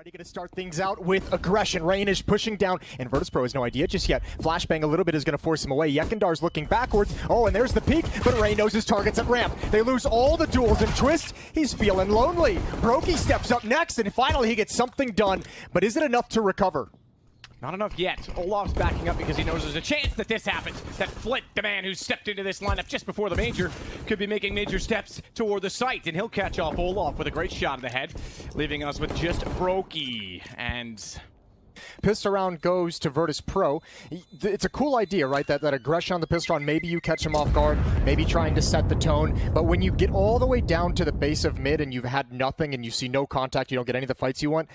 Already going to start things out with aggression. Rain is pushing down, and Virtus.pro has no idea just yet. Flashbang a little bit is going to force him away. Yekendar's looking backwards. Oh, and there's the peek, but Rain knows his target's at ramp. They lose all the duels, and Twist, he's feeling lonely. Brokey steps up next, and finally he gets something done. But is it enough to recover? Not enough yet. Olaf's backing up because he knows there's a chance that this happens. That Flit, the man who stepped into this lineup just before the Major, could be making major steps toward the site. And he'll catch off Olaf with a great shot in the head, leaving us with just Brokey. And pistol round goes to Virtus.pro. It's a cool idea, right? That aggression on the pistol round, maybe you catch him off guard, maybe trying to set the tone. But when you get all the way down to the base of mid and you've had nothing and you see no contact, you don't get any of the fights you want.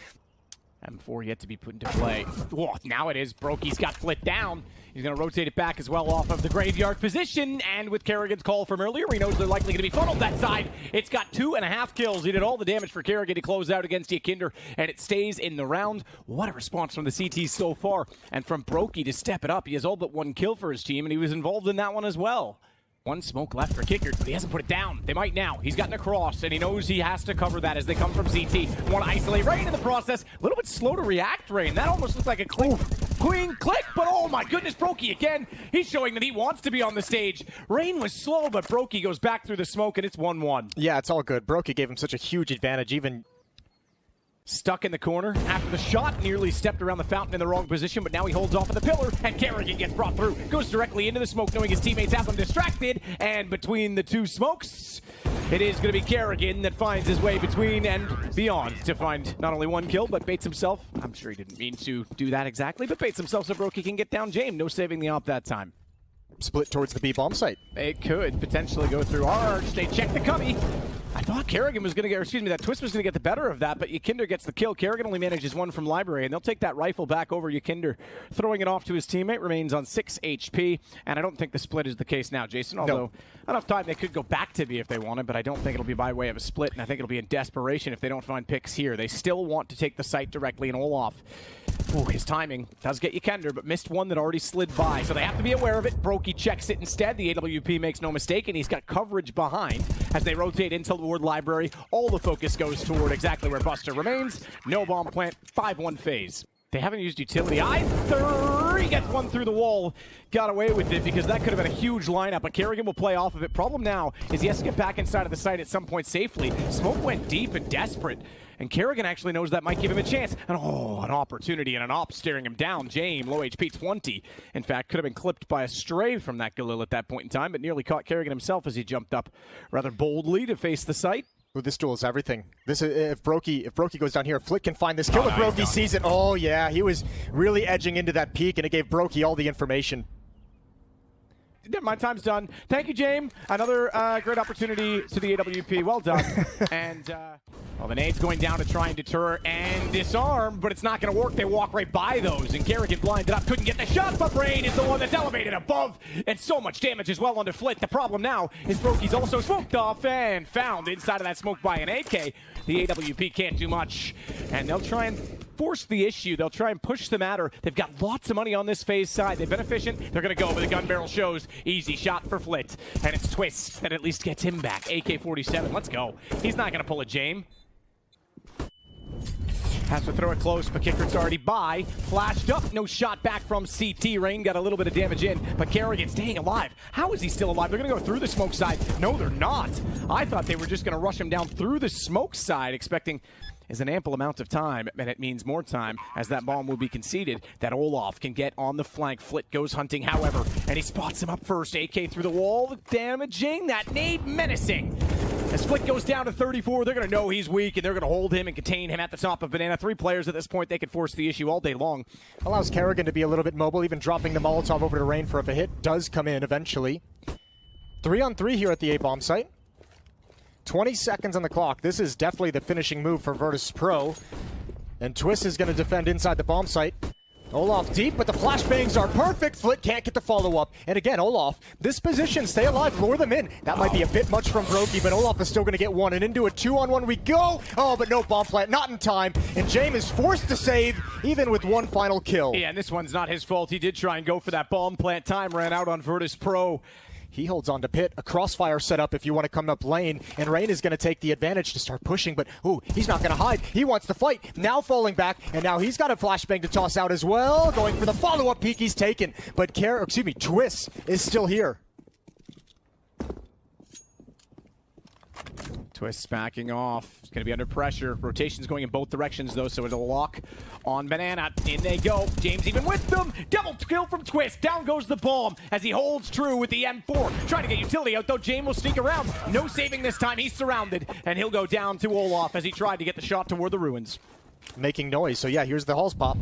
M4 yet to be put into play. Whoa, now it is. Brokey's got Flit down. He's going to rotate it back as well off of the graveyard position. And with Kerrigan's call from earlier, he knows they're likely going to be funneled that side. It's got 2.5 kills. He did all the damage for Kerrigan to close out against Yakinder, and it stays in the round. What a response from the CT so far. And from Brokey to step it up. He has all but 1 kill for his team, and he was involved in that one as well. 1 smoke left for Kicker, but he hasn't put it down. They might now. He's gotten a cross, and he knows he has to cover that as they come from CT. Want to isolate Rain in the process. A little bit slow to react, Rain. That almost looks like a clean click, but oh my goodness, Brokey again. He's showing that he wants to be on the stage. Rain was slow, but Brokey goes back through the smoke, and it's 1-1. Yeah, it's all good. Brokey gave him such a huge advantage, even stuck in the corner after the shot, nearly stepped around the fountain in the wrong position, but now he holds off at the pillar, and Kerrigan gets brought through. Goes directly into the smoke, knowing his teammates have him distracted, and between the 2 smokes, it is going to be Kerrigan that finds his way between and beyond to find not only 1 kill, but baits himself. I'm sure he didn't mean to do that exactly, but baits himself so Brokey can get down James. No saving the op that time. Split towards the B bomb site. It could potentially go through Arch. They check the cubby. I thought Kerrigan was going to get, or excuse me, that Twist was going to get the better of that, but Yakinder gets the kill. Kerrigan only manages 1 from Library, and they'll take that rifle back over Yakinder. Throwing it off to his teammate, remains on 6 HP, and I don't think the split is the case now, Jason, although enough time they could go back to B if they wanted, but I don't think it'll be by way of a split, and I think it'll be in desperation if they don't find picks here. They still want to take the site directly, and Olaf, ooh, his timing does get Yakinder, but missed 1 that already slid by, so they have to be aware of it. Brokey checks it instead. The AWP makes no mistake, and he's got coverage behind as they rotate into the ward Library. All the focus goes toward exactly where Buster remains. No bomb plant, 5-1 FaZe. They haven't used utility either. He gets 1 through the wall. Got away with it because that could have been a huge lineup, but Kerrigan will play off of it. Problem now is he has to get back inside of the site at some point safely. Smoke went deep and desperate, and Kerrigan actually knows that might give him a chance. And oh, an opportunity and an op staring him down. James, low HP 20. In fact, could have been clipped by a stray from that Galil at that point in time, but nearly caught Kerrigan himself as he jumped up rather boldly to face the site. Well, this duel is everything. This is, if Brokey goes down here, Flick can find this kill. If Brokey sees it, oh yeah, he was really edging into that peak, and it gave Brokey all the information. My time's done. Thank you, James. Another great opportunity to the AWP. Well done. And well, the nade's going down to try and deter and disarm, but it's not going to work. They walk right by those, and Kerrigan blinded up. Couldn't get the shot, but Rain is the one that's elevated above, and so much damage as well onto Flit. The problem now is Brokey's also smoked off and found inside of that smoke by an AK. The AWP can't do much, and they'll try and force the issue. They'll try and push the matter. They've got lots of money on this FaZe side. They've been efficient. They're going to go, but the gun barrel shows. Easy shot for Flit, and it's Twist that at least gets him back. AK-47, let's go. He's not going to pull a James. Has to throw it close, but Kicker's already by. Flashed up, no shot back from CT. Rain got a little bit of damage in, but Kerrigan staying alive. How is he still alive? They're going to go through the smoke side. No, they're not. I thought they were just going to rush him down through the smoke side, expecting is an ample amount of time, and it means more time as that bomb will be conceded that Olaf can get on the flank. Flit goes hunting, however, and he spots him up first. AK through the wall, damaging. That nade menacing. As Flit goes down to 34, they're going to know he's weak, and they're going to hold him and contain him at the top of Banana. 3 players at this point. They can force the issue all day long. Allows Kerrigan to be a little bit mobile, even dropping the Molotov over to Rain for if a hit does come in eventually. 3-on-3 here at the A-bomb site. 20 seconds on the clock. This is definitely the finishing move for Virtus.pro. And Twist is going to defend inside the bomb site. Olaf deep, but the flashbangs are perfect. Flit can't get the follow-up. And again, Olaf, this position, stay alive, lure them in. That might be a bit much from Brokey, but Olaf is still going to get 1. And into a 2-on-1 we go. Oh, but no bomb plant, not in time. And James is forced to save, even with 1 final kill. Yeah, and this one's not his fault. He did try and go for that bomb plant. Time ran out on Virtus.pro. He holds on to Pit. A crossfire setup if you want to come up lane. And Rain is going to take the advantage to start pushing. But, ooh, he's not going to hide. He wants to fight. Now falling back. And now he's got a flashbang to toss out as well. Going for the follow-up peek. He's taken. But Twist is still here. Twist backing off. He's going to be under pressure. Rotation's going in both directions, though, so it'll lock on Banana. In they go. James even with them. Double kill from Twist. Down goes the bomb as he holds true with the M4. Trying to get utility out, though. James will sneak around. No saving this time. He's surrounded, and he'll go down to Olaf as he tried to get the shot toward the ruins. Making noise. So, yeah, here's the Halls pop.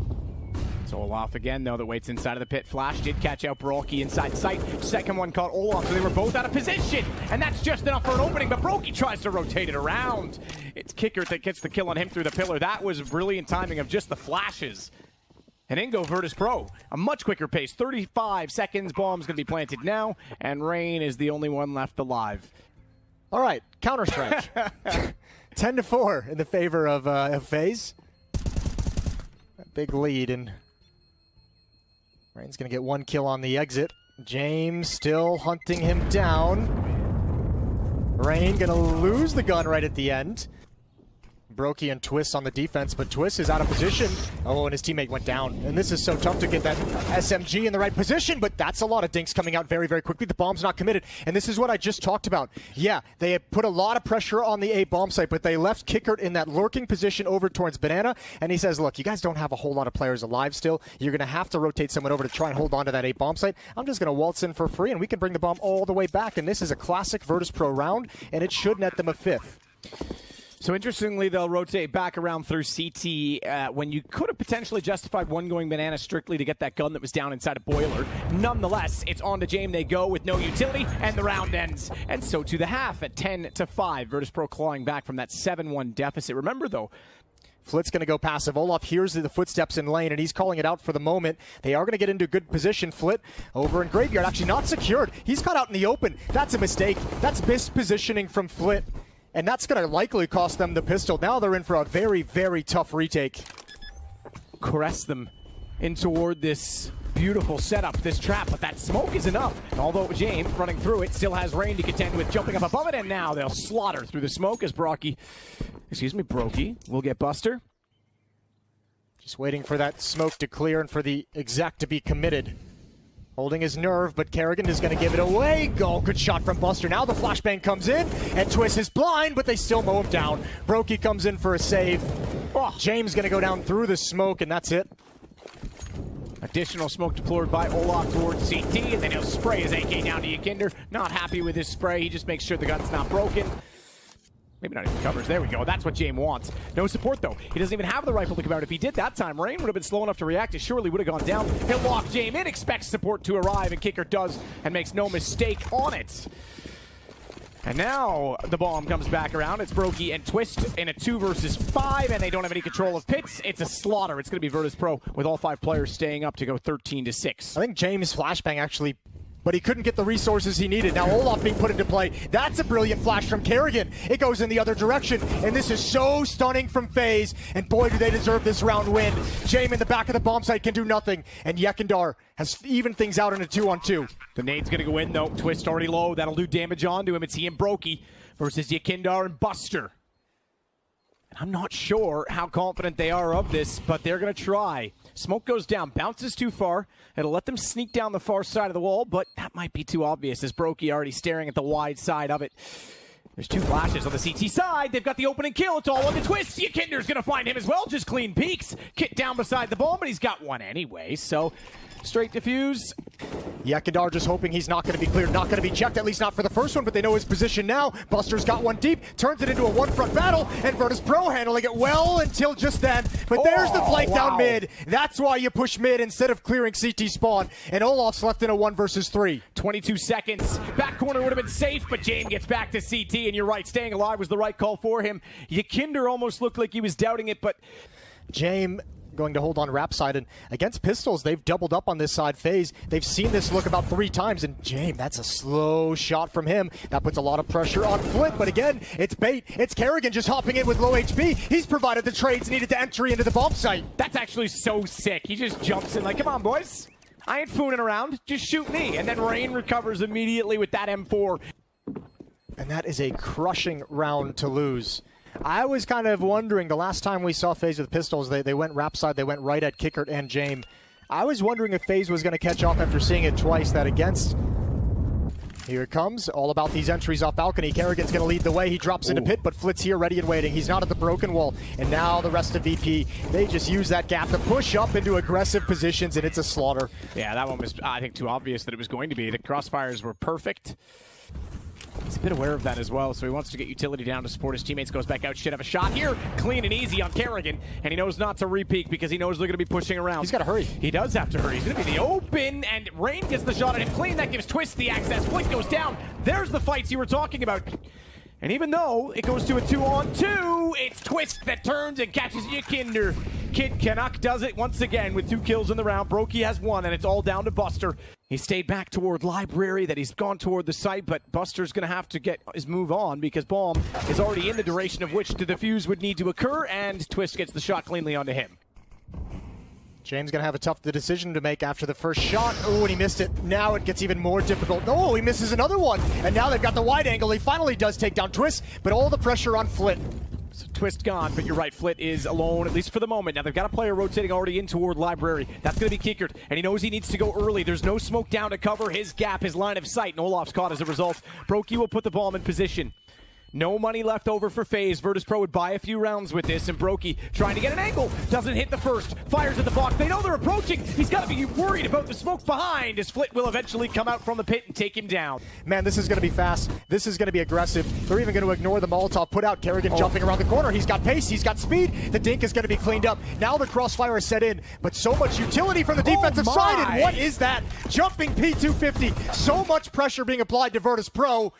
So Olaf again, though, that waits inside of the pit. Flash did catch out Brokey inside sight. Second one caught Olaf, so they were both out of position. And that's just enough for an opening, but Brokey tries to rotate it around. It's Kicker that gets the kill on him through the pillar. That was brilliant timing of just the flashes. And in go Virtus.pro. A much quicker pace. 35 seconds. Bomb's going to be planted now. And Rain is the only one left alive. All right, Counter-Strike. 10-4 in the favor of FaZe. A big lead, and Rain's going to get one kill on the exit. James still hunting him down. Rain going to lose the gun right at the end. Brokey and Twist on the defense, but Twist is out of position. Oh, and his teammate went down. And this is so tough to get that SMG in the right position, but that's a lot of dinks coming out very, very quickly. The bomb's not committed. And this is what I just talked about. Yeah, they had put a lot of pressure on the A bomb site, but they left Kickert in that lurking position over towards Banana. And he says, look, you guys don't have a whole lot of players alive still. You're going to have to rotate someone over to try and hold on to that A bomb site. I'm just going to waltz in for free, and we can bring the bomb all the way back. And this is a classic Virtus.pro round, and it should net them a fifth. So interestingly, they'll rotate back around through CT when you could have potentially justified one going Banana strictly to get that gun that was down inside a boiler. Nonetheless, it's on to James. They go with no utility, and the round ends. And so to the half at 10-5. Virtus.pro clawing back from that 7-1 deficit. Remember, though, Flit's going to go passive. Olaf hears the footsteps in lane, and he's calling it out for the moment. They are going to get into good position. Flit over in Graveyard, actually not secured. He's caught out in the open. That's a mistake. That's mispositioning from Flit. And that's going to likely cost them the pistol. Now they're in for a very, very tough retake. Caress them in toward this beautiful setup, this trap, but that smoke is enough. And although James, running through it, still has Rain to contend with, jumping up above it, and now they'll slaughter through the smoke as Brokey will get Buster. Just waiting for that smoke to clear and for the exec to be committed. Holding his nerve, but Kerrigan is going to give it away. Go, good shot from Buster. Now the flashbang comes in, and Twist is blind, but they still mow him down. Brokey comes in for a save. Oh, James going to go down through the smoke, and that's it. Additional smoke deployed by Olaf towards CT, and then he'll spray his AK down to Yakinder. Not happy with his spray. He just makes sure the gun's not broken. Maybe not even covers. There we go. That's what James wants. No support, though. He doesn't even have the rifle to come out. If he did that time, Rain would have been slow enough to react. It surely would have gone down. He'll lock James in, expects support to arrive, and Kicker does, and makes no mistake on it. And now the bomb comes back around. It's Brokey and Twist in a 2 versus 5, and they don't have any control of pits. It's a slaughter. It's going to be Virtus.pro with all 5 players staying up to go 13-6. I think James' flashbang actually, but he couldn't get the resources he needed. Now Olaf being put into play. That's a brilliant flash from Kerrigan. It goes in the other direction, and this is so stunning from FaZe, and boy, do they deserve this round win. James in the back of the bomb site can do nothing, and Yekindar has evened things out in a 2-on-2. The nade's going to go in, though. Twist already low. That'll do damage onto him. It's he and Brokey versus Yakindar and Buster. I'm not sure how confident they are of this, but they're going to try. Smoke goes down, bounces too far. It'll let them sneak down the far side of the wall, but that might be too obvious as Brokey already staring at the wide side of it. There's 2 flashes on the CT side. They've got the opening kill. It's all on the Twist. Yakinder's going to find him as well. Just clean peeks. Kit down beside the bomb, but he's got one anyway, so straight defuse. Yakindar just hoping he's not going to be cleared, not going to be checked, at least not for the first one, but they know his position now. Buster's got one deep, turns it into a one-front battle, and Virtus.pro handling it well until just then. But there's the flank down mid. That's why you push mid instead of clearing CT spawn. And Olaf's left in a 1 versus 3. 22 seconds. Back corner would have been safe, but James gets back to CT, and you're right, staying alive was the right call for him. Yakinder almost looked like he was doubting it, but James going to hold on rap side, and against pistols they've doubled up on this side. FaZe, they've seen this look about 3 times, and James, that's a slow shot from him. That puts a lot of pressure on Flit, but again, it's bait. It's Kerrigan just hopping in with low HP. He's provided the trades needed to entry into the bomb site. That's actually so sick. He just jumps in like, come on, boys. I ain't fooling around. Just shoot me. And then Rain recovers immediately with that M4. And that is a crushing round to lose. I was kind of wondering, the last time we saw FaZe with pistols, they went rap side, they went right at Kickert and Jame. I was wondering if FaZe was going to catch off after seeing it twice, that against. Here it comes, all about these entries off balcony. Kerrigan's going to lead the way. He drops into pit, but Flit's here ready and waiting. He's not at the broken wall. And now the rest of VP, they just use that gap to push up into aggressive positions, and it's a slaughter. Yeah, that one was, I think, too obvious that it was going to be. The crossfires were perfect. He's a bit aware of that as well, so he wants to get utility down to support his teammates. Goes back out, should have a shot here. Clean and easy on Kerrigan, and he knows not to re-peek because he knows they're going to be pushing around. He's got to hurry. He does have to hurry. He's going to be the open, and Rain gets the shot at him clean. That gives Twist the access. Flick goes down. There's the fights you were talking about. And even though it goes to a 2-on-2, it's Twist that turns and catches Yakinder. Kid Canuck does it once again with 2 kills in the round. Brokey has 1, and it's all down to Buster. He stayed back toward Library, that he's gone toward the site, but Buster's going to have to get his move on because Bomb is already in the duration of which the defuse would need to occur, and Twist gets the shot cleanly onto him. James going to have a tough decision to make after the first shot. Oh, and he missed it. Now it gets even more difficult. Oh, he misses another one. And now they've got the wide angle. He finally does take down Twist, but all the pressure on Flit. So Twist gone, but you're right, Flit is alone, at least for the moment. Now they've got a player rotating already in toward Library. That's going to be Kickert, and he knows he needs to go early. There's no smoke down to cover his gap, his line of sight, and Olaf's caught as a result. Brokey will put the bomb in position. No money left over for FaZe. Virtus.pro would buy a few rounds with this, and Brokey trying to get an angle. Doesn't hit the first. Fires at the box. They know they're approaching. He's got to be worried about the smoke behind, as Flit will eventually come out from the pit and take him down. Man, this is going to be fast. This is going to be aggressive. They're even going to ignore the Molotov. Put out Kerrigan jumping around the corner. He's got pace. He's got speed. The dink is going to be cleaned up. Now the crossfire is set in, but so much utility from the defensive side. And what is that? Jumping P250. So much pressure being applied to Virtus.pro.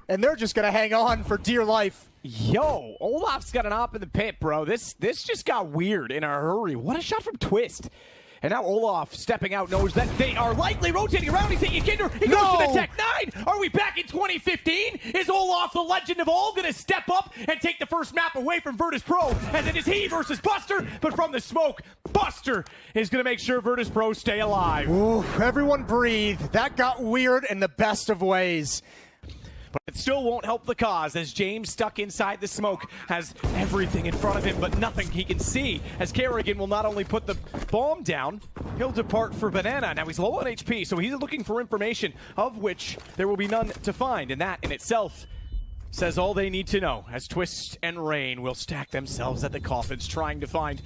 And they're just going to hang on for dear life. Yo, Olaf's got an op in the pit, bro. This just got weird in a hurry. What a shot from Twist. And now Olaf, stepping out, knows that they are likely rotating around. He's taking Kinder. He goes to the Tech 9. Are we back in 2015? Is Olaf, the legend of all, going to step up and take the first map away from Virtus.pro? As it is he versus Buster, but from the smoke, Buster is going to make sure Virtus.pro stay alive. Ooh, everyone breathe. That got weird in the best of ways. But it still won't help the cause, as James, stuck inside the smoke, has everything in front of him but nothing he can see, as Kerrigan will not only put the bomb down, he'll depart for Banana. Now he's low on HP, so he's looking for information, of which there will be none to find, and that in itself says all they need to know, as Twist and Rain will stack themselves at the coffins, trying to find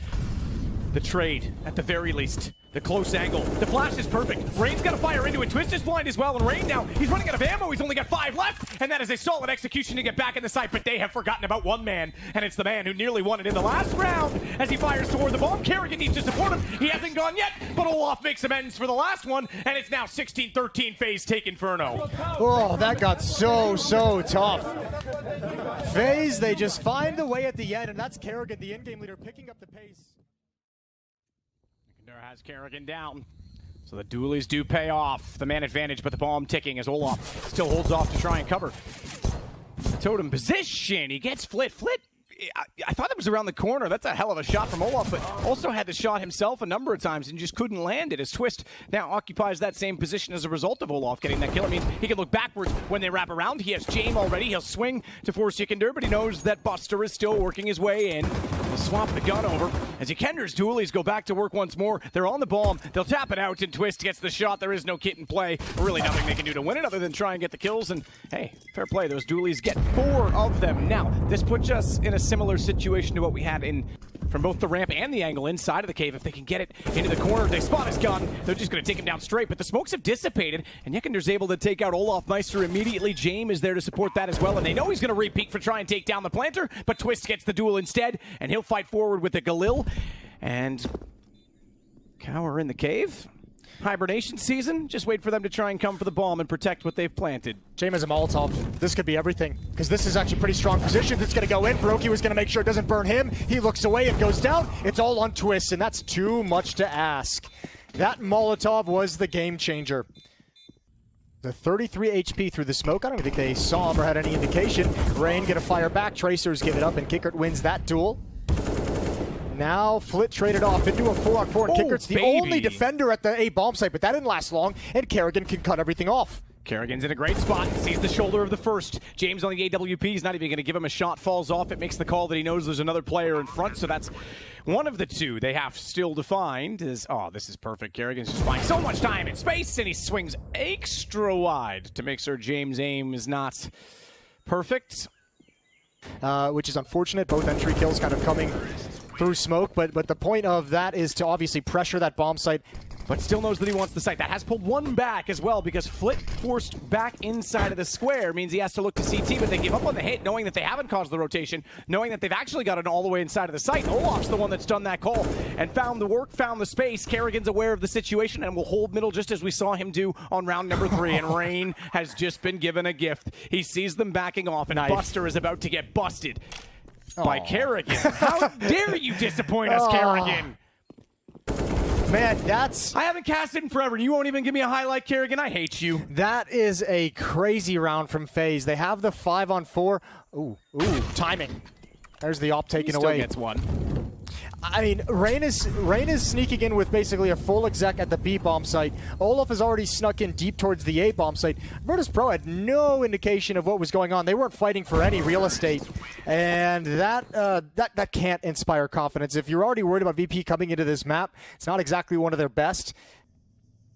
the trade, at the very least. The close angle. The flash is perfect. Rain's got to fire into it. Twist is blind as well, and Rain now, he's running out of ammo. He's only got 5 left, and that is a solid execution to get back in the site, but they have forgotten about one man, and it's the man who nearly won it in the last round as he fires toward the bomb. Kerrigan needs to support him. He hasn't gone yet, but Olaf makes amends for the last one, and it's now 16-13 FaZe take Inferno. Oh, that got so tough. FaZe, they just find the way at the end, and that's Kerrigan, the in-game leader, picking up the pace. Has Kerrigan down. So the dualies do pay off. The man advantage, but the bomb ticking as Olaf still holds off to try and cover. Totem position. He gets Flit. I thought that was around the corner. That's a hell of a shot from Olaf, but also had the shot himself a number of times and just couldn't land it, as Twist now occupies that same position as a result of Olaf getting that kill. I mean, he can look backwards when they wrap around. He has Jame already. He'll swing to force Ykinder, but he knows that Buster is still working his way in. He'll swap the gun over as Ykinder's dualies go back to work once more. They're on the bomb. They'll tap it out, and Twist gets the shot. There is no kit in play. Really nothing they can do to win it other than try and get the kills, and hey, fair play. Those dualies get 4 of them. Now, this puts us in a similar situation to what we had in from both the ramp and the angle inside of the cave. If they can get it into the corner, they spot his gun. They're just going to take him down straight, but the smokes have dissipated, and Ykinder's able to take out Olaf Meister immediately. Jame is there to support that as well, and they know he's going to re-peek for try and take down the planter, but Twist gets the duel instead, and he'll fight forward with the Galil, and cower in the cave. Hibernation season, just wait for them to try and come for the bomb and protect what they've planted. Jame has a Molotov. This could be everything, because this is actually pretty strong position. It's going to go in. Brokey was going to make sure it doesn't burn him. He looks away and goes down. It's all on Twist, and that's too much to ask. That Molotov was the game changer. The 33 HP through the smoke. I don't think they saw him or had any indication. Rain going to fire back. Tracers give it up, and Kickert wins that duel. Now Flit traded off into a 4-on-4, and Kickert's the only defender at the A bomb site, but that didn't last long, and Kerrigan can cut everything off. Kerrigan's in a great spot, sees the shoulder of the first. James on the AWP, he's not even going to give him a shot, falls off. It makes the call that he knows there's another player in front, so that's one of the two they have still to find. Oh, this is perfect. Kerrigan's just buying so much time and space, and he swings extra wide to make sure James' aim is not perfect. Which is unfortunate. Both entry kills kind of coming through smoke, but the point of that is to obviously pressure that bomb site. But still knows that he wants the site. That has pulled one back as well, because Flit forced back inside of the square means he has to look to CT, but they give up on the hit, knowing that they haven't caused the rotation, knowing that they've actually got it all the way inside of the site. Olaf's the one that's done that call and found the work, found the space. Kerrigan's aware of the situation and will hold middle just as we saw him do on round number 3, and Rain has just been given a gift. He sees them backing off, and Buster is about to get busted by Kerrigan. How dare you disappoint us, Kerrigan? Man, I haven't casted in forever. You won't even give me a highlight, Kerrigan. I hate you. That is a crazy round from FaZe. They have the 5-on-4. Ooh, timing. There's the op taken away. He still gets one. I mean, Rain is sneaking in with basically a full exec at the B bomb site. Olaf has already snuck in deep towards the A bomb site. Virtus.pro had no indication of what was going on. They weren't fighting for any real estate, and that can't inspire confidence. If you're already worried about VP coming into this map, it's not exactly one of their best.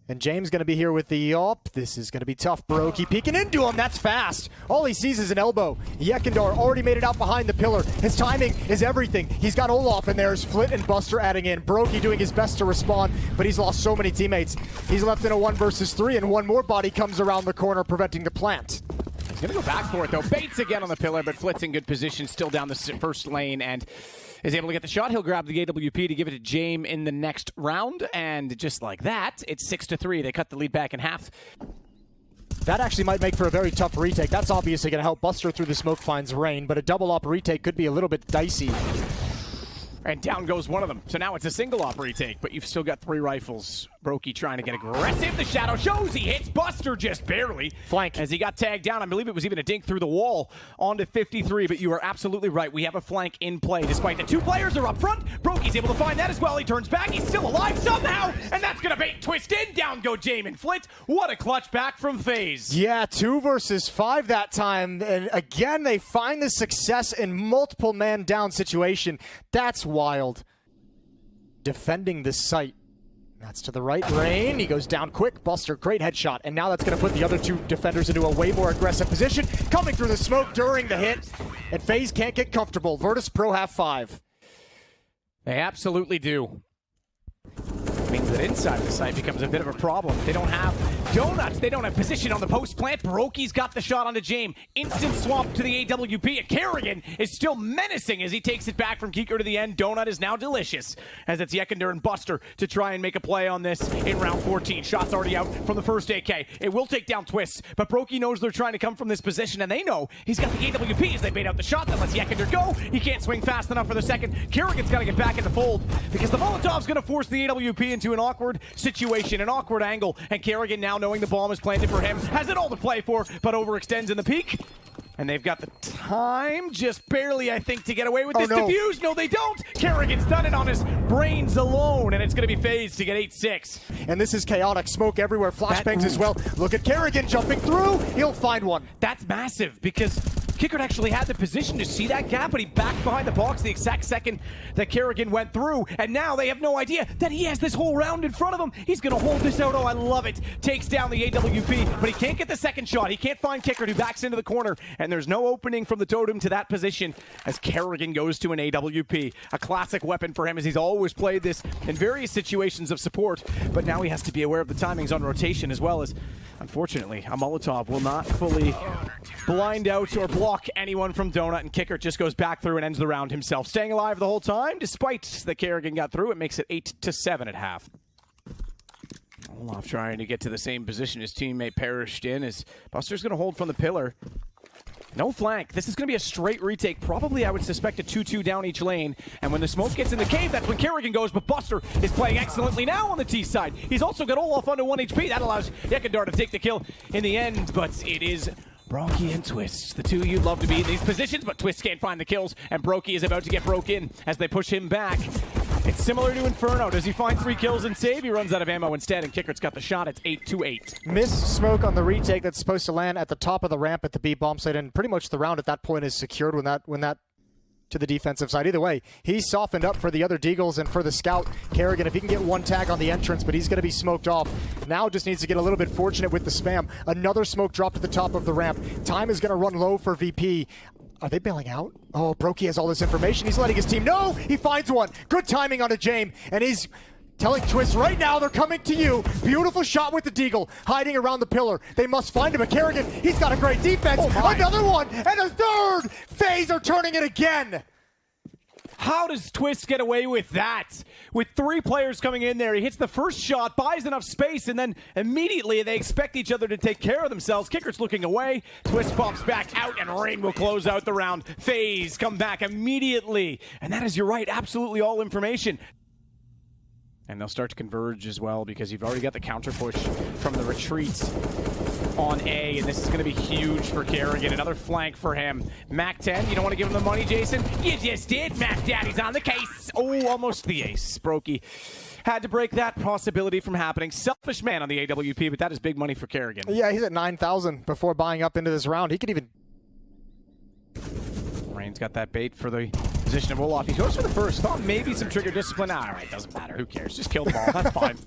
And James going to be here with the op. This is going to be tough. Brokey peeking into him. That's fast. All he sees is an elbow. Yekindar already made it out behind the pillar. His timing is everything. He's got Olaf, and there's Flit and Buster adding in. Brokey doing his best to respond, but he's lost so many teammates. He's left in a 1 versus 3, and one more body comes around the corner, preventing the plant. He's going to go back for it, though. Bates again on the pillar, but Flit's in good position, still down the first lane, and is able to get the shot. He'll grab the AWP to give it to James in the next round, and just like that, it's 6-3. They cut the lead back in half. That actually might make for a very tough retake. That's obviously going to help. Buster through the smoke finds Rain, but a double op retake could be a little bit dicey. And down goes one of them. So now it's a single op retake, but you've still got 3 rifles. Brokey trying to get aggressive. The shadow shows. He hits Buster just barely. Flank. As he got tagged down. I believe it was even a dink through the wall onto 53, but you are absolutely right. We have a flank in play. Despite the 2 players are up front, Brokey's able to find that as well. He turns back. He's still alive somehow, and that's going to bait twist in. Down go James and Flit. What a clutch back from FaZe. Yeah, 2 versus 5 that time. And again, they find the success in multiple man down situation. That's wild. Defending the site. That's to the right. Rain, he goes down quick. Buster, great headshot. And now that's going to put the other 2 defenders into a way more aggressive position. Coming through the smoke during the hit. And FaZe can't get comfortable. Virtus.pro have 5. They absolutely do. Means that inside the site becomes a bit of a problem. They don't have donuts. They don't have position on the post plant. Brokey's got the shot onto James. Instant swap to the AWP. And Kerrigan is still menacing as he takes it back from Keeker to the end. Donut is now delicious as it's Yekindar and Buster to try and make a play on this in round 14. Shots already out from the first AK. It will take down Twist, but Brokey knows they're trying to come from this position, and they know he's got the AWP as they bait out the shot that lets Yekindar go. He can't swing fast enough for the second. Kerrigan's got to get back in the fold because the Molotov's going to force the AWP into an awkward situation, an awkward angle, and Kerrigan, now knowing the bomb is planted for him, has it all to play for, but overextends in the peak. And they've got the time, just barely, I think, to get away with this defuse. No, they don't. Kerrigan's done it on his brains alone, and it's going to be FaZe to get 8-6. And this is chaotic. Smoke everywhere. Flashbangs as well. Look at Kerrigan jumping through. He'll find one. That's massive because Kickert actually had the position to see that gap, but he backed behind the box the exact second that Kerrigan went through, and now they have no idea that he has this whole round in front of him. He's going to hold this out. Oh, I love it. Takes down the AWP, but he can't get the second shot. He can't find Kickert, who backs into the corner, and there's no opening from the totem to that position as Kerrigan goes to an AWP. A classic weapon for him, as he's always played this in various situations of support, but now he has to be aware of the timings on rotation, as well as, unfortunately, a Molotov will not fully blind out or block anyone from Donut, and Kickert just goes back through and ends the round himself. Staying alive the whole time, despite the Kerrigan got through, it makes it 8-7 at half. Olaf trying to get to the same position his teammate perished in, as Buster's going to hold from the pillar. No flank. This is going to be a straight retake. Probably, I would suspect, a 2-2 down each lane. And when the smoke gets in the cave, that's when Kerrigan goes. But Buster is playing excellently now on the T side. He's also got Olaf under 1 HP. That allows Yekindar to take the kill in the end. But it is Brokey and Twist, the 2 you'd love to be in these positions. But Twist can't find the kills. And Brokey is about to get broke in as they push him back. It's similar to Inferno. Does he find 3 kills and save? He runs out of ammo instead, and Kickert's got the shot. It's 8-8. Missed smoke on the retake that's supposed to land at the top of the ramp at the B bomb site, and pretty much the round at that point is secured when that to the defensive side. Either way, he's softened up for the other Deagles and for the scout, Kerrigan, if he can get one tag on the entrance, but he's going to be smoked off. Now just needs to get a little bit fortunate with the spam. Another smoke dropped at the top of the ramp. Time is going to run low for VP. Are they bailing out? Oh, Brokey has all this information. He's letting his team know. He finds one. Good timing on a Jame, and he's telling Twist right now they're coming to you. Beautiful shot with the Deagle, hiding around the pillar. They must find him. But Kerrigan, he's got a great defense. Oh, another one, and a third. FaZe are turning it again. How does Twist get away with that? With 3 players coming in there, he hits the first shot, buys enough space, and then immediately they expect each other to take care of themselves. Kicker's looking away. Twist pops back out, and Rain will close out the round. FaZe come back immediately. And that is, you're right, absolutely all information. And they'll start to converge as well because you've already got the counter push from the retreat on A, and this is going to be huge for Kerrigan. Another flank for him. Mac 10, you don't want to give him the money, Jason? You just did. Mac Daddy's on the case. Oh, almost the ace. Brokey had to break that possibility from happening. Selfish man on the AWP, but that is big money for Kerrigan. Yeah, he's at 9,000 before buying up into this round. He could even... Rain's got that bait for the position of Olaf. He goes for the first. Thought maybe some trigger discipline. All right, doesn't matter. Who cares? Just kill the ball. That's fine.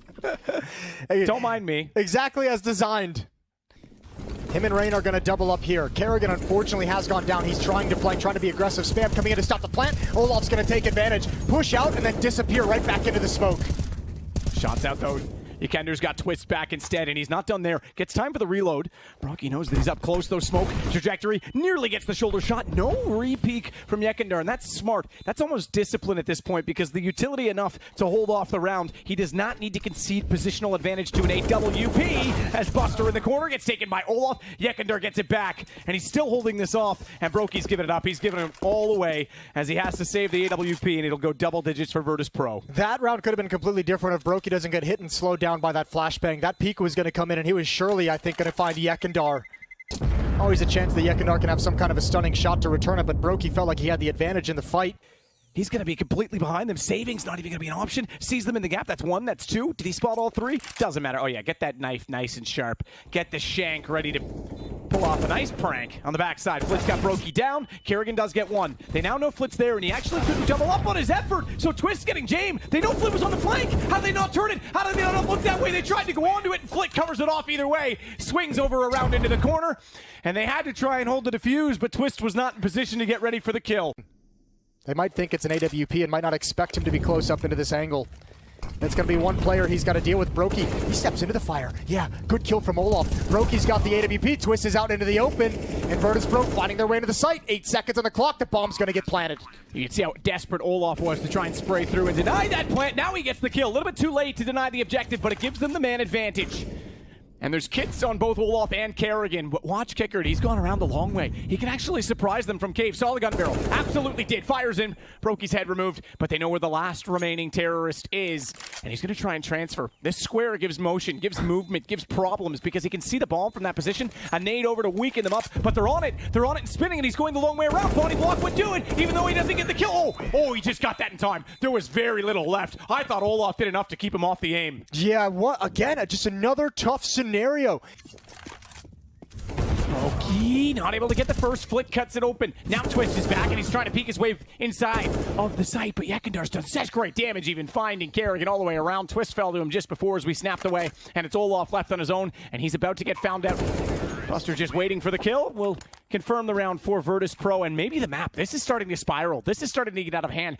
Hey, don't mind me. Exactly as designed. Him and Rain are going to double up here. Kerrigan, unfortunately, has gone down. He's trying to flank, trying to be aggressive. Spam coming in to stop the plant. Olaf's going to take advantage. Push out and then disappear right back into the smoke. Shots out, though. Yekender's got Twist back instead, and he's not done there. Gets time for the reload. Brokey knows that he's up close, though. Smoke trajectory nearly gets the shoulder shot. No re-peek from Yekender, and that's smart. That's almost discipline at this point because the utility enough to hold off the round. He does not need to concede positional advantage to an AWP as Buster in the corner gets taken by Olaf. Yekender gets it back, and he's still holding this off, and Brokey's giving it up. He's giving it all away as he has to save the AWP, and it'll go double digits for Virtus.pro. That round could have been completely different if Brokey doesn't get hit and slowed down by that flashbang. That peek was going to come in, and he was surely, I think, going to find Yekender. Always a chance that Yekender can have some kind of a stunning shot to return it, but Brokey felt like he had the advantage in the fight. He's going to be completely behind them. Saving's not even going to be an option. Sees them in the gap. That's 1. That's 2. Did he spot all 3? Doesn't matter. Oh, yeah. Get that knife nice and sharp. Get the shank ready to pull off a nice prank on the backside. Flitz got Brokey down. Kerrigan does get 1. They now know Flitz there, and he actually couldn't double up on his effort. So Twist getting Jame. They know Flit was on the flank. How did they not turn it? How did they not look that way? They tried to go onto it, and Flit covers it off either way. Swings over around into the corner, and they had to try and hold the defuse, but Twist was not in position to get ready for the kill. They might think it's an AWP and might not expect him to be close up into this angle. That's going to be one player he's got to deal with. Brokey, he steps into the fire. Yeah, good kill from Olaf. Brokey's got the AWP. Twist is out into the open. And Virtus.pro finding their way into the site. 8 seconds on the clock. The bomb's going to get planted. You can see how desperate Olaf was to try and spray through and deny that plant. Now he gets the kill. A little bit too late to deny the objective, but it gives them the man advantage. And there's kits on both Olaf and Kerrigan, but watch Kicker. He's gone around the long way. He can actually surprise them from cave. Saw the gun barrel. Absolutely did. Fires in. Brokey's head removed, but they know where the last remaining terrorist is, and he's going to try and transfer. This square gives motion, gives movement, gives problems because he can see the bomb from that position. A nade over to weaken them up, but they're on it. They're on it and spinning, and he's going the long way around. Pony block would do it, even though he doesn't get the kill. Oh, he just got that in time. There was very little left. I thought Olaf did enough to keep him off the aim. Yeah, what? Again, just another tough scenario. Brokey not able to get the first. Flick cuts it open. Now Twist is back, and he's trying to peek his way inside of the site, but Yekendar's done such great damage, even finding Kerrigan all the way around. Twist fell to him just before as we snapped away, and it's Olaf left on his own, and he's about to get found out. Buster just waiting for the kill. We'll confirm the round for Virtus.pro, and maybe the map. This is starting to spiral. This is starting to get out of hand.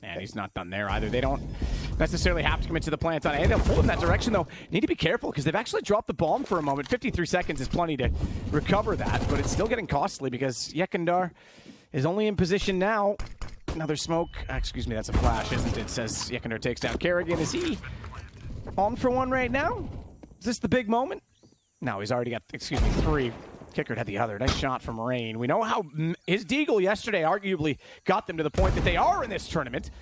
And he's not done there either. They don't necessarily have to commit to the plant on A. They'll pull in that direction, though. Need to be careful because they've actually dropped the bomb for a moment. 53 seconds is plenty to recover that, but it's still getting costly because Yekender is only in position now. Another smoke. Excuse me, that's a flash, isn't it? Says Yekender takes down Kerrigan. Is he on for one right now? Is this the big moment? No, he's already got, 3. Kicker had the other. Nice shot from Rain. We know how his deagle yesterday arguably got them to the point that they are in this tournament.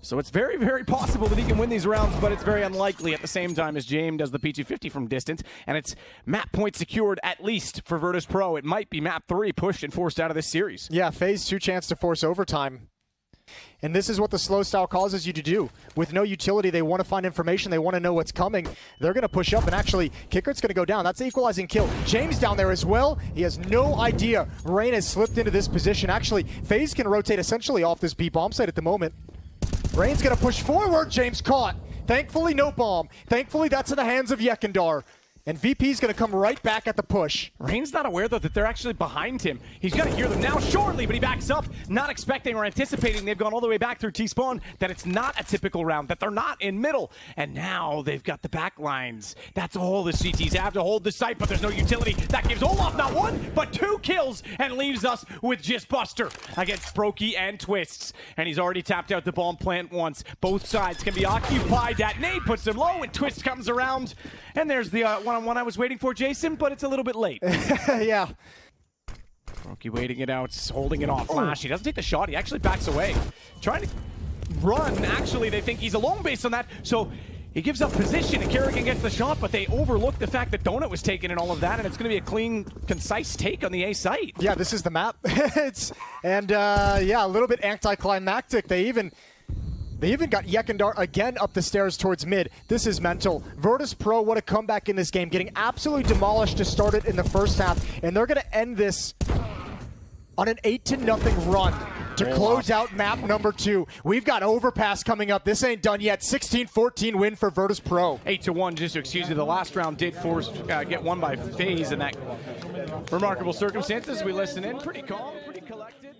So it's very, very possible that he can win these rounds, but it's very unlikely at the same time as Jame does the PG-50 from distance. And it's map point secured at least for Virtus.pro. It might be map 3 pushed and forced out of this series. Yeah, phase 2 chance to force overtime. And this is what the slow style causes you to do. With no utility, they want to find information. They want to know what's coming. They're going to push up, and actually, Kickert's going to go down. That's the equalizing kill. James down there as well. He has no idea. Rain has slipped into this position. Actually, FaZe can rotate essentially off this B bomb site at the moment. Rain's going to push forward. James caught. Thankfully, no bomb. Thankfully, that's in the hands of Yekindar. And VP's going to come right back at the push. Rain's not aware, though, that they're actually behind him. He's going to hear them now shortly, but he backs up, not expecting or anticipating they've gone all the way back through T-spawn, that it's not a typical round, that they're not in middle. And now they've got the back lines. That's all the CTs have to hold the site, but there's no utility. That gives Olaf not one, but 2 kills and leaves us with just Buster against Brokey and Twists. And he's already tapped out the bomb plant once. Both sides can be occupied. That nade puts him low, and Twist comes around. And there's the one-on-one I was waiting for, Jason, but it's a little bit late. Yeah. Brokey waiting it out, holding it off. Flash, he doesn't take the shot, he actually backs away. Trying to run, actually, they think he's alone based on that, so he gives up position, and Kerrigan gets the shot, but they overlook the fact that Donut was taken and all of that, and it's going to be a clean, concise take on the A site. Yeah, this is the map. Yeah, a little bit anticlimactic. They even got Yekindar again up the stairs towards mid. This is mental. Virtus.pro, what a comeback in this game. Getting absolutely demolished to start it in the first half. And they're going to end this on an 8-0 run to close out map number 2. We've got Overpass coming up. This ain't done yet. 16-14 win for Virtus.pro. 8-1, just to excuse you. The last round did get won by FaZe in that remarkable circumstances. We listen in. Pretty calm, pretty collected.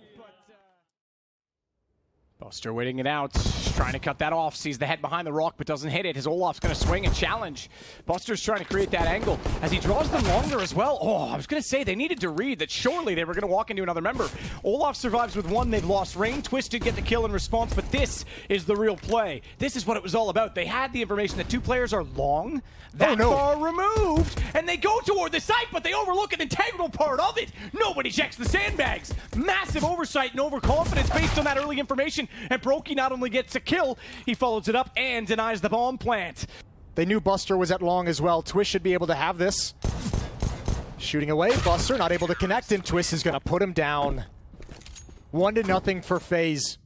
Buster waiting it out, trying to cut that off, sees the head behind the rock but doesn't hit it. His Olaf's going to swing and challenge. Buster's trying to create that angle as he draws them longer as well. Oh, I was going to say they needed to read that surely they were going to walk into another member. Olaf survives with 1, they've lost Rain. Twist did get the kill in response, but this is the real play. This is what it was all about. They had the information that 2 players are long, that far removed, and they go toward the site, but they overlook an integral part of it. Nobody checks the sandbags. Massive oversight and overconfidence based on that early information. And Brokey not only gets a kill, he follows it up and denies the bomb plant. They knew Buster was at long as well. Twist should be able to have this. Shooting away, Buster not able to connect, and Twist is going to put him down. 1-0 for FaZe.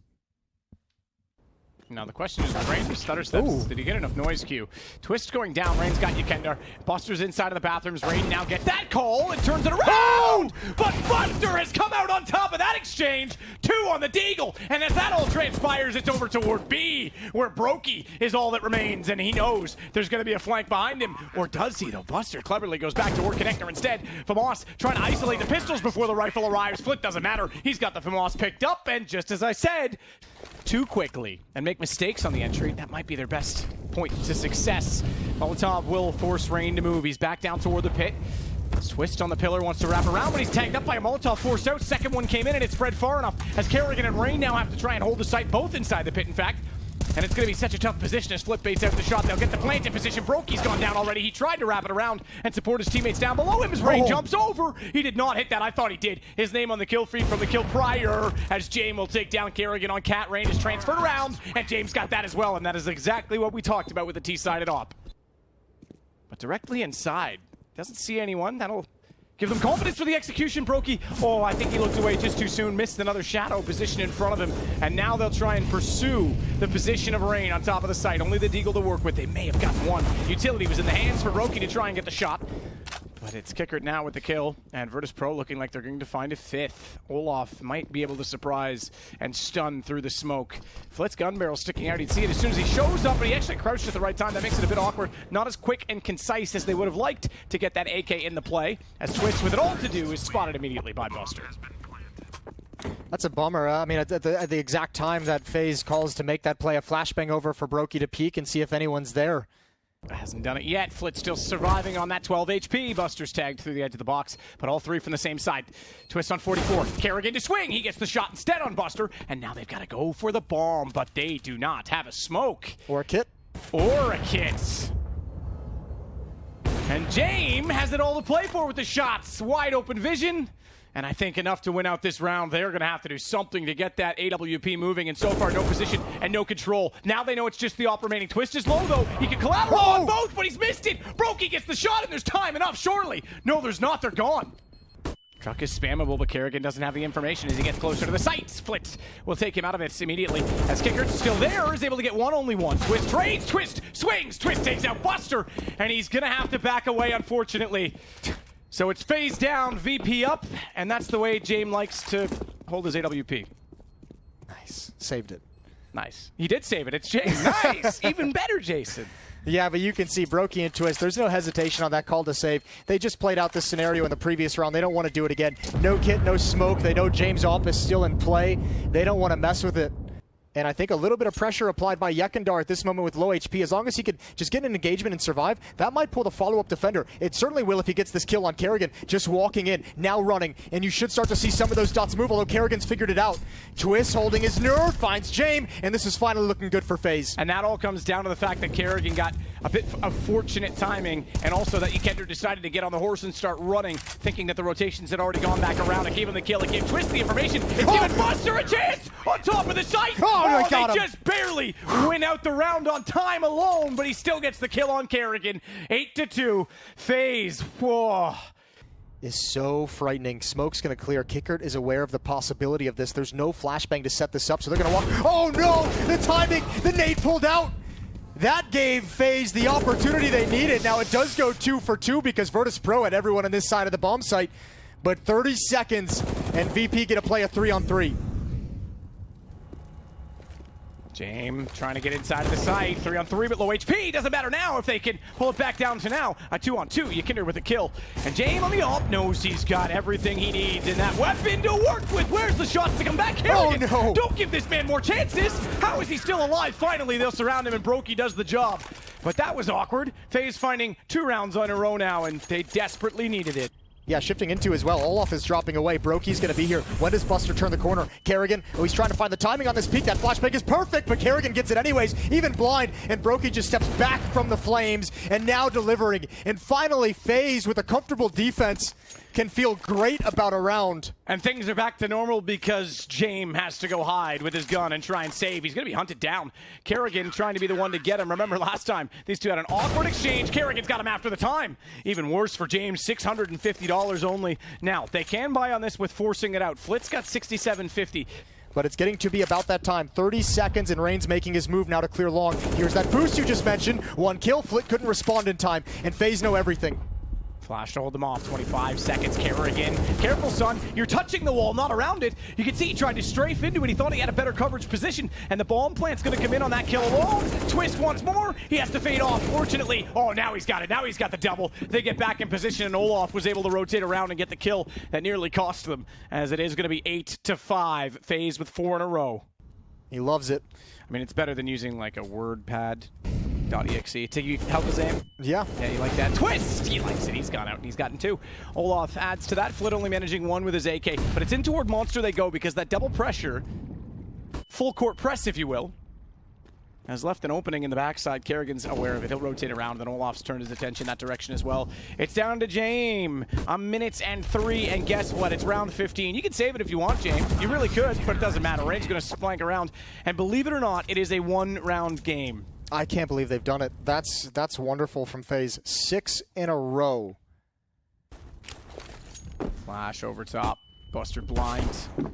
Now the question is, Rain with stutter steps. Ooh. Did he get enough noise cue? Twist going down. Rain's got Yekindar. Buster's inside of the bathrooms. Rain now gets that call and turns it around. Oh! But Buster has come out on top of that exchange. 2 on the Deagle. And as that all transpires, it's over toward B, where Brokey is all that remains. And he knows there's going to be a flank behind him. Or does he, though? Buster cleverly goes back to War Connector instead. FaMoS trying to isolate the pistols before the rifle arrives. Flick doesn't matter. He's got the FaMoS picked up. And just as I said, too quickly and make mistakes on the entry, that might be their best point to success. Molotov will force Rain to move. He's back down toward the pit. Twist on the pillar, wants to wrap around, but he's tagged up by a Molotov forced out. Second one came in and it spread far enough as Kerrigan and Rain now have to try and hold the site, both inside the pit, in fact. And it's going to be such a tough position as Flip baits out the shot. They'll get the plant in position. Brokey's gone down already. He tried to wrap it around and support his teammates down below him as Rain jumps over. He did not hit that. I thought he did. His name on the kill feed from the kill prior as James will take down Kerrigan on Cat. Rain is transferred around, and James got that as well, and that is exactly what we talked about with the T-sided op. But directly inside, doesn't see anyone. That'll give them confidence for the execution. Brokey, oh, I think he looked away just too soon, missed another shadow position in front of him, and now they'll try and pursue the position of Rain on top of the site. Only the Deagle to work with. They may have gotten one. Utility was in the hands for Brokey to try and get the shot. But it's Kickert now with the kill, and Virtus.pro looking like they're going to find a 5th. Olaf might be able to surprise and stun through the smoke. Flit's gun barrel sticking out. He'd see it as soon as he shows up, but he actually crouched at the right time. That makes it a bit awkward. Not as quick and concise as they would have liked to get that AK in the play, as Twist, with it all to do, is spotted immediately by Buster. That's a bummer. I mean, at the exact time that FaZe calls to make that play, a flashbang over for Brokey to peek and see if anyone's there. Hasn't done it yet. Flit still surviving on that 12 HP. Buster's tagged through the edge of the box, but all 3 from the same side. Twist on 44. Kerrigan to swing. He gets the shot instead on Buster, and now they've got to go for the bomb, but they do not have a smoke. Or a kit. Or a kit. And James has it all to play for with the shots. Wide open vision. And I think enough to win out this round. They're going to have to do something to get that AWP moving. And so far, no position and no control. Now they know it's just the op remaining. Twist is low, though. He can collateral on both, but he's missed it. Brokey gets the shot, and there's time enough, surely. No, there's not. They're gone. Truck is spammable, but Kerrigan doesn't have the information as he gets closer to the site. Split will take him out of it immediately. As Kickert's still there, is able to get one, only one. Twist trades, Twist swings, Twist takes out Buster, and he's gonna have to back away, unfortunately. So it's FaZe down, VP up, and that's the way James likes to hold his AWP. Nice. Saved it. Nice. He did save it. It's James. Nice. Even better, Jason. Yeah, but you can see Brokey and Twist, there's no hesitation on that call to save. They just played out this scenario in the previous round. They don't want to do it again. No kit, no smoke. They know James Opp is still in play. They don't want to mess with it. And I think a little bit of pressure applied by Yekindar at this moment with low HP. As long as he could just get an engagement and survive, that might pull the follow-up defender. It certainly will if he gets this kill on Kerrigan. Just walking in, now running. And you should start to see some of those dots move, although Kerrigan's figured it out. Twist holding his nerve, finds James, and this is finally looking good for FaZe. And that all comes down to the fact that Kerrigan got a bit of fortunate timing, and also that Yekindar decided to get on the horse and start running, thinking that the rotations had already gone back around. It gave him the kill, it gave Twist the information. It's given Buster a chance on top of the site. Oh, they just barely win out the round on time alone, but he still gets the kill on Kerrigan. 8-2, FaZe. Whoa. Is so frightening. Smoke's going to clear. Kickert is aware of the possibility of this. There's no flashbang to set this up, so they're going to walk. Oh no! The timing! The nade pulled out! That gave FaZe the opportunity they needed. Now it does go 2 for 2 because Virtus.pro had everyone on this side of the bomb site. But 30 seconds and VP get to play a 3-on-3. James trying to get inside of the site. 3-on-3, but low HP. Doesn't matter now if they can pull it back down to now a 2-on-2. Yekindar with a kill. And James on the ult knows he's got everything he needs in that weapon to work with. Where's the shots to come back? Kerrigan, oh no! Don't give this man more chances. How is he still alive? Finally, they'll surround him and Brokey does the job. But that was awkward. FaZe finding 2 rounds on a row now, and they desperately needed it. Yeah, shifting into as well. Olaf is dropping away. Brokey's going to be here. When does Buster turn the corner? Kerrigan, oh, he's trying to find the timing on this peek. That flashbang is perfect, but Kerrigan gets it anyways, even blind, and Brokey just steps back from the flames, and now delivering. And finally, FaZe, with a comfortable defense, can feel great about a round. And things are back to normal because James has to go hide with his gun and try and save. He's going to be hunted down. Kerrigan trying to be the one to get him. Remember last time, these two had an awkward exchange. Kerrigan's got him after the time. Even worse for James, $650 only. Now, they can buy on this with forcing it out. Flit's got $67.50. But it's getting to be about that time. 30 seconds, and Rain's making his move now to clear long. Here's that boost you just mentioned. 1 kill, Flit couldn't respond in time, and FaZe know everything. Flash to hold them off. 25 seconds. Kerrigan. Careful, son. You're touching the wall, not around it. You can see he tried to strafe into it. He thought he had a better coverage position, and the bomb plant's going to come in on that kill alone. Twist once more. He has to fade off. Fortunately, oh, now he's got it. Now he's got the double. They get back in position, and Olaf was able to rotate around and get the kill that nearly cost them, as it is going to be 8-5. FaZe with 4 in a row. He loves it. I mean, it's better than using like a WordPad. .exe to help his aim. Yeah, you like that. Twist! He likes it. He's gone out and he's gotten 2. Olaf adds to that. Flit only managing 1 with his AK, but it's in toward Monster they go because that double pressure, full court press if you will, has left an opening in the backside. Kerrigan's aware of it. He'll rotate around, then Olaf's turned his attention that direction as well. It's down to James. A minute and 3, and guess what? It's round 15. You can save it if you want, James. You really could, but it doesn't matter. Rain's going to flank around, and believe it or not, it is a 1-round game. I can't believe they've done it. That's wonderful from FaZe. 6 in a row. Flash over top. Buster blind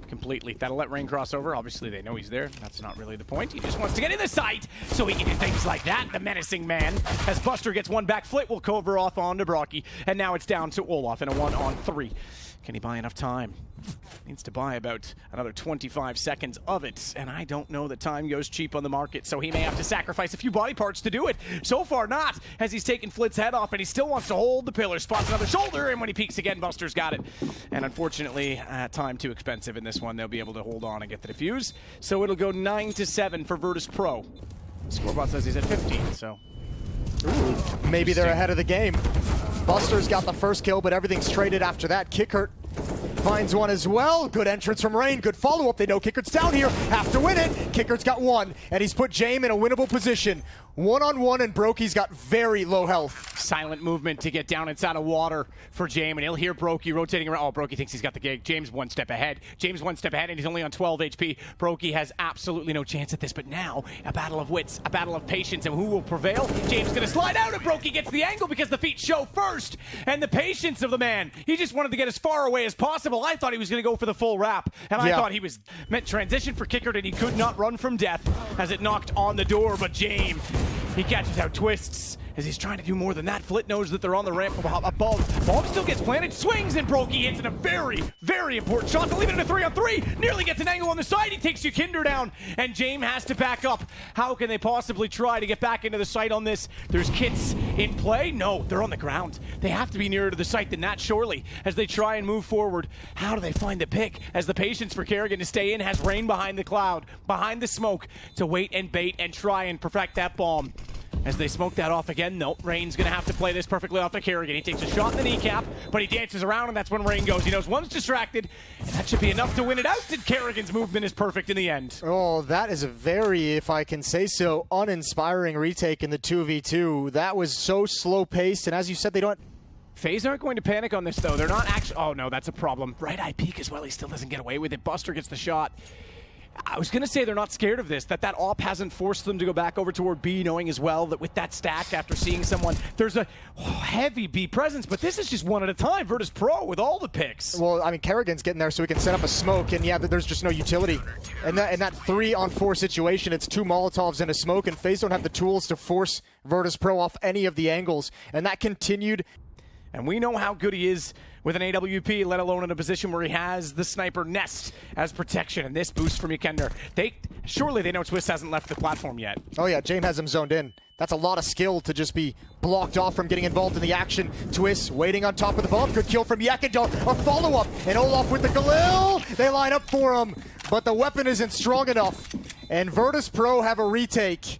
completely. That'll let Rain cross over. Obviously, they know he's there. That's not really the point. He just wants to get in the sight so he can do things like that. The menacing man. As Buster gets 1 back, Flit will cover off onto Brokey. And now it's down to Olaf in a 1-on-3. Can he buy enough time? Needs to buy about another 25 seconds of it, and I don't know that time goes cheap on the market, so he may have to sacrifice a few body parts to do it. So far not, as he's taken Flit's head off, and he still wants to hold the pillar, spots another shoulder, and when he peeks again, Buster's got it. And unfortunately, time too expensive in this one. They'll be able to hold on and get the defuse, so it'll go 9-7 for Virtus.pro. Scorebot says he's at 15, so... Ooh, maybe they're ahead of the game. Buster's got the first kill, but everything's traded after that. Kickert finds 1 as well. Good entrance from Rain. Good follow-up. They know Kickert's down here. Have to win it. Kickert's got 1, and he's put James in a winnable position. One-on-one, and Brokey's got very low health. Silent movement to get down inside of water for James, and he'll hear Brokey rotating around. Oh, Brokey thinks he's got the gig. James one step ahead. James one step ahead, and he's only on 12 HP. Brokey has absolutely no chance at this, but now a battle of wits, a battle of patience, and who will prevail? James going to slide out, and Brokey gets the angle because the feet show first, and the patience of the man. He just wanted to get as far away as possible. I thought he was going to go for the full wrap, and I thought he was meant transition for kicker, and he could not run from death as it knocked on the door, but James, he catches out Twists as he's trying to do more than that. Flit knows that they're on the ramp above. Bomb still gets planted, swings, and Brokey hits in a very, very important shot to leave it in a 3-on-3. Nearly gets an angle on the side. He takes Yukinder down, and James has to back up. How can they possibly try to get back into the site on this? There's kits in play? No, they're on the ground. They have to be nearer to the site than that, surely, as they try and move forward. How do they find the pick? As the patience for Kerrigan to stay in has Rain behind the cloud, behind the smoke, to wait and bait and try and perfect that bomb. As they smoke that off again, no, Rain's going to have to play this perfectly off of Kerrigan. He takes a shot in the kneecap, but he dances around, and that's when Rain goes. He knows one's distracted, and that should be enough to win it out. And Kerrigan's movement is perfect in the end. Oh, that is a very, if I can say so, uninspiring retake in the 2v2. That was so slow-paced, and as you said, they don't... FaZe aren't going to panic on this, though. They're not actually... Oh, no, that's a problem. Right eye peek as well. He still doesn't get away with it. Buster gets the shot. I was going to say they're not scared of this, that op hasn't forced them to go back over toward B, knowing as well that with that stack, after seeing someone, there's a heavy B presence, but this is just one at a time. Virtus.pro with all the picks. Well, I mean, Kerrigan's getting there so he can set up a smoke, and yeah, there's just no utility. And in that 3-on-4 situation, it's 2 Molotovs and a smoke, and FaZe don't have the tools to force Virtus.pro off any of the angles, and that continued. And we know how good he is with an AWP, let alone in a position where he has the sniper nest as protection. And this boost from Yukinder. Surely they know Twist hasn't left the platform yet. Oh yeah, James has him zoned in. That's a lot of skill to just be blocked off from getting involved in the action. Twist waiting on top of the bomb. Good kill from Yakindar. A follow-up. And Olaf with the Galil. They line up for him. But the weapon isn't strong enough. And Virtus.pro have a retake.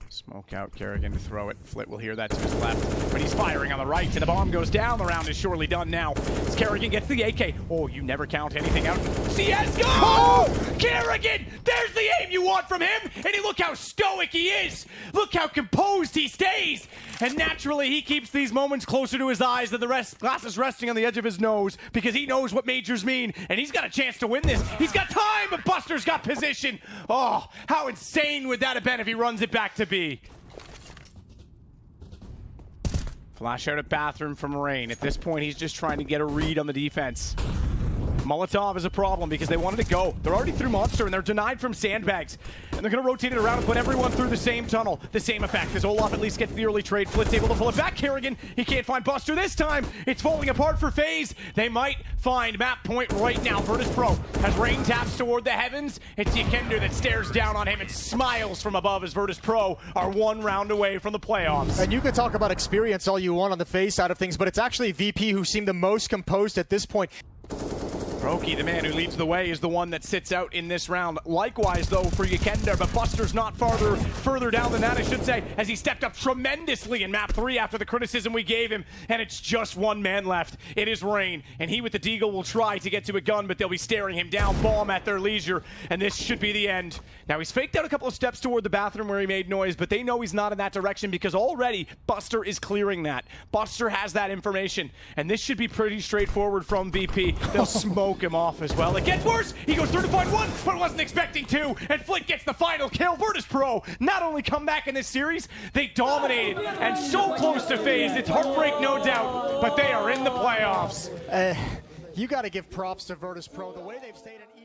Smoke out Kerrigan to throw it. Flit will hear that to his left, but he's firing on the right, and the bomb goes down. The round is surely done now. As Kerrigan gets the AK. Oh, you never count anything out. CSGO! Oh! Kerrigan! There's the aim you want from him! And look how stoic he is! Look how composed he stays! And naturally, he keeps these moments closer to his eyes than the rest. Glasses resting on the edge of his nose, because he knows what majors mean, and he's got a chance to win this. He's got time, but Buster's got position. Oh, how insane would that have been if he runs it back to B? Flash out at bathroom from Rain. At this point, he's just trying to get a read on the defense. Molotov is a problem because they wanted to go. They're already through Monster, and they're denied from sandbags. And they're going to rotate it around and put everyone through the same tunnel. The same effect as Olaf at least gets the early trade. Flit's able to pull it back. Kerrigan, he can't find Buster this time. It's falling apart for FaZe. They might find map point right now. Virtus.pro has Rain taps toward the heavens. It's Yukinder that stares down on him and smiles from above as Virtus.pro are 1 round away from the playoffs. And you can talk about experience all you want on the FaZe side of things, but it's actually VP who seem the most composed at this point. Brokey, the man who leads the way, is the one that sits out in this round. Likewise, though, for Yukinder, but Buster's not further down than that, I should say, as he stepped up tremendously in map 3 after the criticism we gave him, and it's just 1 man left. It is Rain, and he with the deagle will try to get to a gun, but they'll be staring him down, bomb at their leisure, and this should be the end. Now, he's faked out a couple of steps toward the bathroom where he made noise, but they know he's not in that direction because already Buster is clearing that. Buster has that information, and this should be pretty straightforward from VP. They'll smoke him off as well. It gets worse. He goes through to find 1, but wasn't expecting 2, and Flit gets the final kill. Virtus.pro not only come back in this series, they dominated, and so close to FaZe. It's heartbreak, no doubt, but they are in the playoffs. You got to give props to Virtus.pro. The way they've stayed in